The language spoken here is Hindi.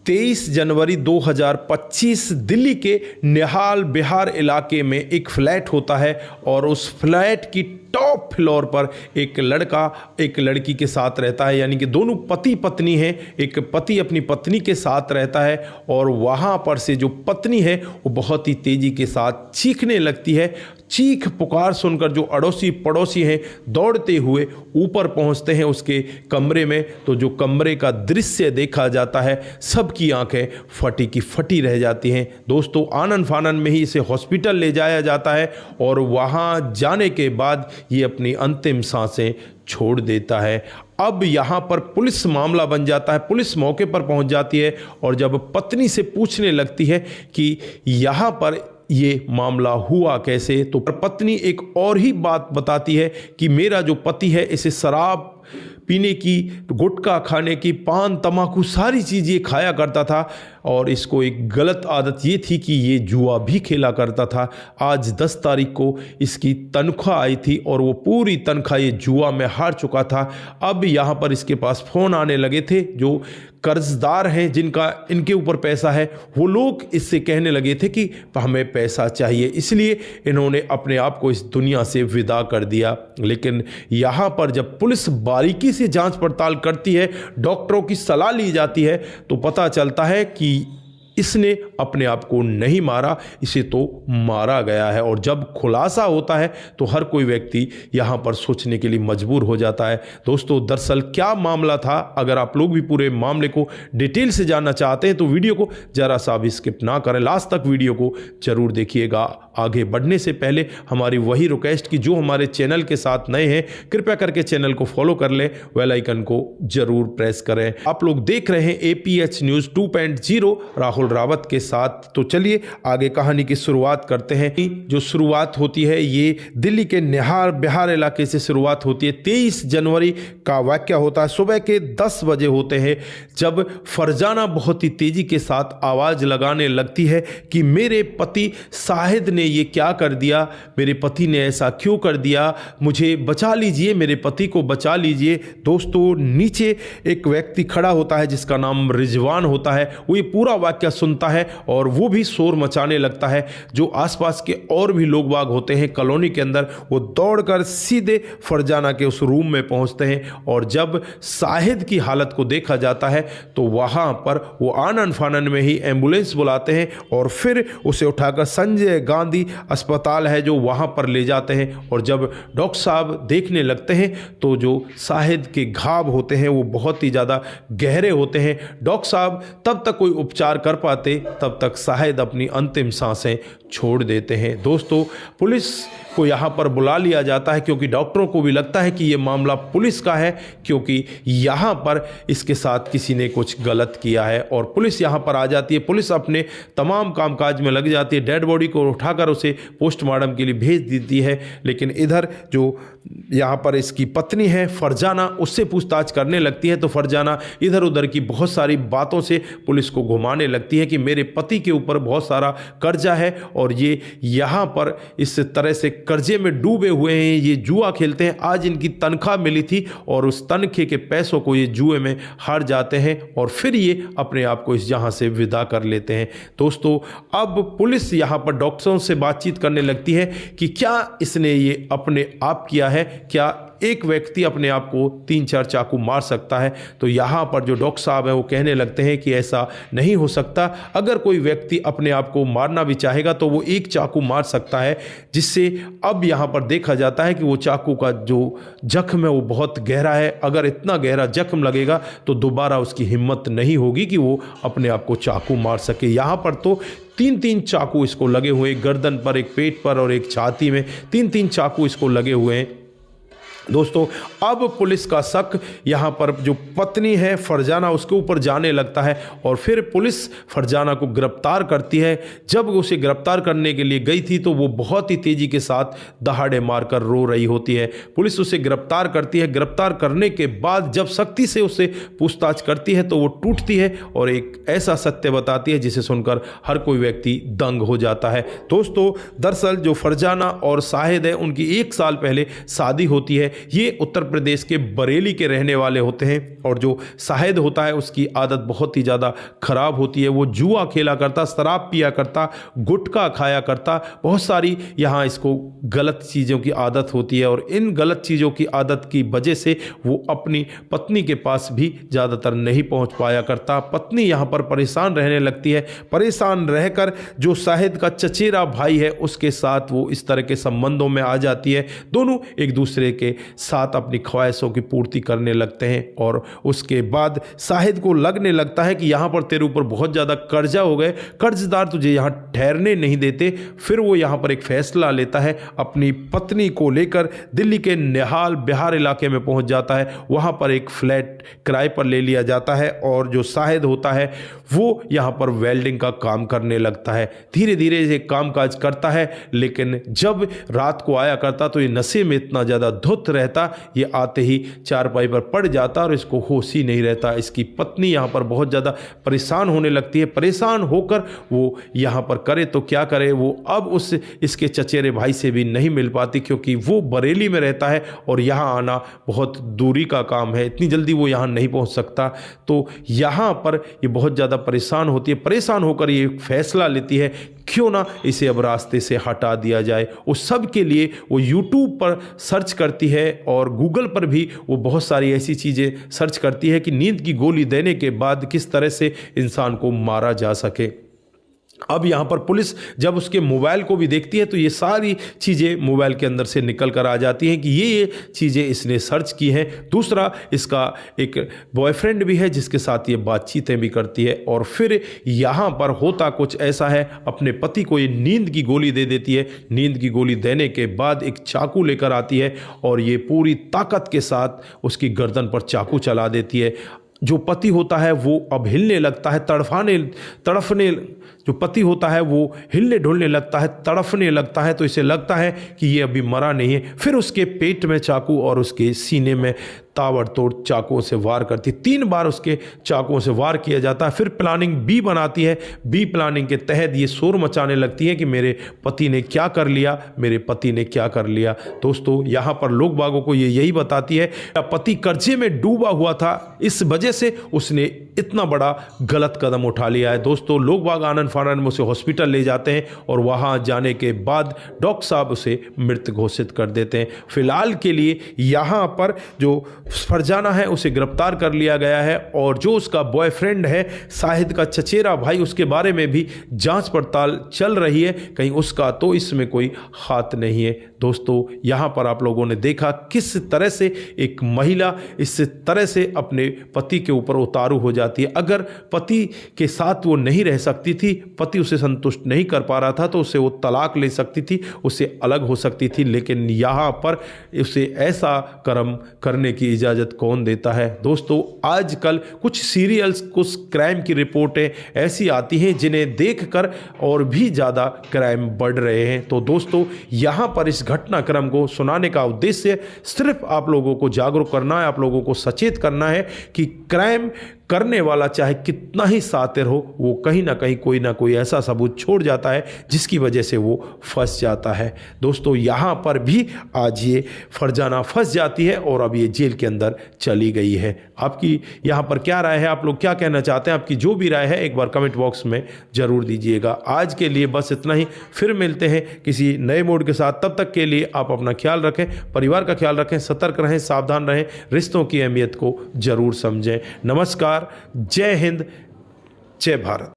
23 जनवरी 2025 दिल्ली के निहाल बिहार इलाके में एक फ्लैट होता है और उस फ्लैट की टॉप फ्लोर पर एक लड़का एक लड़की के साथ रहता है, यानी कि दोनों पति पत्नी हैं। एक पति अपनी पत्नी के साथ रहता है और वहाँ पर से जो पत्नी है वो बहुत ही तेज़ी के साथ चीखने लगती है। चीख पुकार सुनकर जो अड़ोसी पड़ोसी हैं दौड़ते हुए ऊपर पहुंचते हैं उसके कमरे में। तो जो कमरे का दृश्य देखा जाता है, सबकी आंखें फटी की फटी रह जाती हैं। दोस्तों, आनन फानन में ही इसे हॉस्पिटल ले जाया जाता है और वहां जाने के बाद ये अपनी अंतिम सांसें छोड़ देता है। अब यहाँ पर पुलिस मामला बन जाता है। पुलिस मौके पर पहुंच जाती है और जब पत्नी से पूछने लगती है कि यहाँ पर ये मामला हुआ कैसे, तो पत्नी एक और ही बात बताती है कि मेरा जो पति है इसे शराब पीने की, गुटखा खाने की, पान तम्बाकू सारी चीज़ें खाया करता था और इसको एक गलत आदत ये थी कि ये जुआ भी खेला करता था। आज 10 तारीख को इसकी तनख्वाह आई थी और वो पूरी तनख्वाह ये जुआ में हार चुका था। अब यहाँ पर इसके पास फ़ोन आने लगे थे। जो कर्जदार हैं जिनका इनके ऊपर पैसा है, वो लोग इससे कहने लगे थे कि हमें पैसा चाहिए, इसलिए इन्होंने अपने आप को इस दुनिया से विदा कर दिया। लेकिन यहाँ पर जब पुलिस बारीकी से जांच पड़ताल करती है, डॉक्टरों की सलाह ली जाती है, तो पता चलता है कि इसने अपने आप को नहीं मारा, इसे तो मारा गया है। और जब खुलासा होता है तो हर कोई व्यक्ति यहाँ पर सोचने के लिए मजबूर हो जाता है। दोस्तों, दरअसल क्या मामला था, अगर आप लोग भी पूरे मामले को डिटेल से जानना चाहते हैं तो वीडियो को जरा सा भी स्किप ना करें, लास्ट तक वीडियो को जरूर देखिएगा। आगे बढ़ने से पहले हमारी वही रिक्वेस्ट कि जो हमारे चैनल के साथ नए हैं कृपया करके चैनल को फॉलो कर लें, बेल आइकन को जरूर प्रेस करें। आप लोग देख रहे हैं APH न्यूज़ 2.0 राहुल रावत के साथ। तो चलिए आगे कहानी की शुरुआत करते हैं। जो शुरुआत होती है ये दिल्ली के निहाल बिहार इलाके से शुरुआत होती है। 23 जनवरी का वाकया होता है। सुबह के 10 बजे होते हैं जब फरजाना बहुत ही तेजी के साथ आवाज लगाने लगती है कि मेरे पति शाहिद ने ये क्या कर दिया, मेरे पति ने ऐसा क्यों कर दिया, मुझे बचा लीजिए, मेरे पति को बचा लीजिए। दोस्तों, नीचे एक व्यक्ति खड़ा होता है जिसका नाम रिजवान होता है। वो ये पूरा वाकया सुनता है और वो भी शोर मचाने लगता है। जो आसपास के और भी लोग बाग होते हैं कॉलोनी के अंदर, वो दौड़कर सीधे फरजाना के उस रूम में पहुंचते हैं और जब शाहिद की हालत को देखा जाता है तो वहां पर वो आनन फानन में ही एम्बुलेंस बुलाते हैं और फिर उसे उठाकर संजय गांधी अस्पताल है जो वहां पर ले जाते हैं। और जब डॉक्टर साहब देखने लगते हैं तो जो शाहिद के घाव होते हैं वो बहुत ही ज़्यादा गहरे होते हैं। डॉक्टर साहब तब तक कोई उपचार कर पाते तब तक शाहिद अपनी अंतिम सांसें छोड़ देते हैं। दोस्तों, पुलिस को यहाँ पर बुला लिया जाता है क्योंकि डॉक्टरों को भी लगता है कि ये मामला पुलिस का है, क्योंकि यहाँ पर इसके साथ किसी ने कुछ गलत किया है। और पुलिस यहाँ पर आ जाती है। पुलिस अपने तमाम कामकाज में लग जाती है। डेड बॉडी को उठाकर उसे पोस्टमार्टम के लिए भेज देती है। लेकिन इधर जो यहाँ पर इसकी पत्नी है फरजाना, उससे पूछताछ करने लगती है तो फरजाना इधर उधर की बहुत सारी बातों से पुलिस को घुमाने लगती है कि मेरे पति के ऊपर बहुत सारा कर्जा है और ये यहाँ पर इस तरह से कर्जे में डूबे हुए हैं, ये जुआ खेलते हैं। आज इनकी तनख्वाह मिली थी और उस तनख्वाह के पैसों को ये जुए में हार जाते हैं और फिर ये अपने आप को इस जहाँ से विदा कर लेते हैं। दोस्तों, अब पुलिस यहाँ पर डॉक्टरों से बातचीत करने लगती है कि क्या इसने ये अपने आप किया है, क्या एक व्यक्ति अपने आप को 3-4 चाकू मार सकता है। तो यहाँ पर जो डॉक्टर साहब हैं वो कहने लगते हैं कि ऐसा नहीं हो सकता। अगर कोई व्यक्ति अपने आप को मारना भी चाहेगा तो वो एक चाकू मार सकता है, जिससे अब यहाँ पर देखा जाता है कि वो चाकू का जो जख्म है वो बहुत गहरा है। अगर इतना गहरा जख्म लगेगा तो दोबारा उसकी हिम्मत नहीं होगी कि वो अपने आप को चाकू मार सके। यहाँ पर तो 3-3 चाकू इसको लगे हुए, गर्दन पर, एक पेट पर और एक छाती में 3-3 चाकू इसको लगे हुए हैं। दोस्तों, अब पुलिस का शक यहाँ पर जो पत्नी है फरजाना उसके ऊपर जाने लगता है और फिर पुलिस फरजाना को गिरफ्तार करती है। जब उसे गिरफ्तार करने के लिए गई थी तो वो बहुत ही तेज़ी के साथ दहाड़े मारकर रो रही होती है। पुलिस उसे गिरफ्तार करती है। गिरफ्तार करने के बाद जब सख्ती से उससे पूछताछ करती है तो वो टूटती है और एक ऐसा सत्य बताती है जिसे सुनकर हर कोई व्यक्ति दंग हो जाता है। दोस्तों, दरअसल जो फरजाना और शाहिद है उनकी 1 साल पहले शादी होती है ये उत्तर प्रदेश के बरेली के रहने वाले होते हैं और जो शाहिद होता है उसकी आदत बहुत ही ज़्यादा खराब होती है। वो जुआ खेला करता, शराब पिया करता, गुटखा खाया करता, बहुत सारी यहाँ इसको गलत चीज़ों की आदत होती है और इन गलत चीज़ों की आदत की वजह से वो अपनी पत्नी के पास भी ज़्यादातर नहीं पहुँच पाया करता। पत्नी यहाँ पर परेशान रहने लगती है। परेशान रहकर जो शाहिद का चचेरा भाई है उसके साथ वो इस तरह के संबंधों में आ जाती है। दोनों एक दूसरे के साथ अपनी ख्वाहिशों की पूर्ति करने लगते हैं और उसके बाद शाहिद को लगने लगता है कि यहाँ पर तेरे ऊपर बहुत ज़्यादा कर्जा हो गए, कर्जदार तुझे यहाँ ठहरने नहीं देते। फिर वो यहाँ पर एक फैसला लेता है, अपनी पत्नी को लेकर दिल्ली के निहाल बिहार इलाके में पहुँच जाता है। वहाँ पर एक फ्लैट किराए पर ले लिया जाता है और जो शाहिद होता है वो यहाँ पर वेल्डिंग का काम करने लगता है। धीरे धीरे ये कामकाज करता है, लेकिन जब रात को आया करता तो ये नशे में इतना ज़्यादा धुत रहता, ये आते ही चारपाई पर पड़ जाता और इसको होश ही नहीं रहता। इसकी पत्नी यहाँ पर बहुत ज़्यादा परेशान होने लगती है। परेशान होकर वो यहाँ पर करे तो क्या करे, वो अब इसके चचेरे भाई से भी नहीं मिल पाती क्योंकि वो बरेली में रहता है और यहाँ आना बहुत दूरी का काम है, इतनी जल्दी वो यहाँ नहीं पहुँच सकता। तो यहाँ पर ये बहुत ज़्यादा परेशान होती है। परेशान होकर ये फैसला लेती है क्यों ना इसे अब रास्ते से हटा दिया जाए। उस सब के लिए वो यूट्यूब पर सर्च करती है और गूगल पर भी वो बहुत सारी ऐसी चीज़ें सर्च करती है कि नींद की गोली देने के बाद किस तरह से इंसान को मारा जा सके। अब यहाँ पर पुलिस जब उसके मोबाइल को भी देखती है तो ये सारी चीज़ें मोबाइल के अंदर से निकल कर आ जाती हैं कि ये चीज़ें इसने सर्च की हैं। दूसरा, इसका एक बॉयफ्रेंड भी है जिसके साथ ये बातचीतें भी करती है। और फिर यहाँ पर होता कुछ ऐसा है, अपने पति को ये नींद की गोली दे देती है। नींद की गोली देने के बाद एक चाकू लेकर आती है और ये पूरी ताकत के साथ उसकी गर्दन पर चाकू चला देती है। जो पति होता है वो अब हिलने लगता है, तड़फने जो पति होता है वो हिलने ढुलने लगता है, तड़फने लगता है। तो इसे लगता है कि ये अभी मरा नहीं है। फिर उसके पेट में चाकू और उसके सीने में ताबड़तोड़ चाकुओं से वार करती। 3 बार उसके चाकुओं से वार किया जाता है। फिर प्लानिंग बी बनाती है। बी प्लानिंग के तहत ये शोर मचाने लगती है कि मेरे पति ने क्या कर लिया, मेरे पति ने क्या कर लिया। दोस्तों, यहाँ पर लोग बागों को ये यही बताती है पति कर्जे में डूबा हुआ था, इस वजह से उसने इतना बड़ा गलत कदम उठा लिया है। दोस्तों, लोग बाग आनन फानन में उसे हॉस्पिटल ले जाते हैं और वहाँ जाने के बाद डॉक्टर साहब उसे मृत घोषित कर देते हैं। फिलहाल के लिए यहाँ पर जो फरजाना है उसे गिरफ्तार कर लिया गया है और जो उसका बॉयफ्रेंड है शाहिद का चचेरा भाई, उसके बारे में भी जांच पड़ताल चल रही है, कहीं उसका तो इसमें कोई हाथ नहीं है। दोस्तों, यहाँ पर आप लोगों ने देखा किस तरह से एक महिला इस तरह से अपने पति के ऊपर उतारू हो जाती है। अगर पति के साथ वो नहीं रह सकती थी, पति उसे संतुष्ट नहीं कर पा रहा था, तो उसे वो तलाक ले सकती थी, उससे अलग हो सकती थी। लेकिन यहाँ पर उसे ऐसा कर्म करने की इजाज़त कौन देता है। दोस्तों, आजकल कुछ सीरियल्स, कुछ क्राइम की रिपोर्टें ऐसी आती हैं जिन्हें देखकर और भी ज़्यादा क्राइम बढ़ रहे हैं। तो दोस्तों, यहाँ पर इस घटनाक्रम को सुनाने का उद्देश्य सिर्फ आप लोगों को जागरूक करना है, आप लोगों को सचेत करना है कि क्राइम करने वाला चाहे कितना ही सातिर हो, वो कहीं ना कोई ऐसा सबूत छोड़ जाता है जिसकी वजह से वो फंस जाता है। दोस्तों, यहाँ पर भी आज ये फरजाना फंस जाती है और अब ये जेल के अंदर चली गई है। आपकी यहाँ पर क्या राय है, आप लोग क्या कहना चाहते हैं? आपकी जो भी राय है एक बार कमेंट बॉक्स में ज़रूर दीजिएगा। आज के लिए बस इतना ही, फिर मिलते हैं किसी नए मोड के साथ। तब तक के लिए आप अपना ख्याल रखें, परिवार का ख्याल रखें, सतर्क रहें, सावधान रहें, रिश्तों की अहमियत को ज़रूर समझें। नमस्कार, जय हिंद, जय भारत।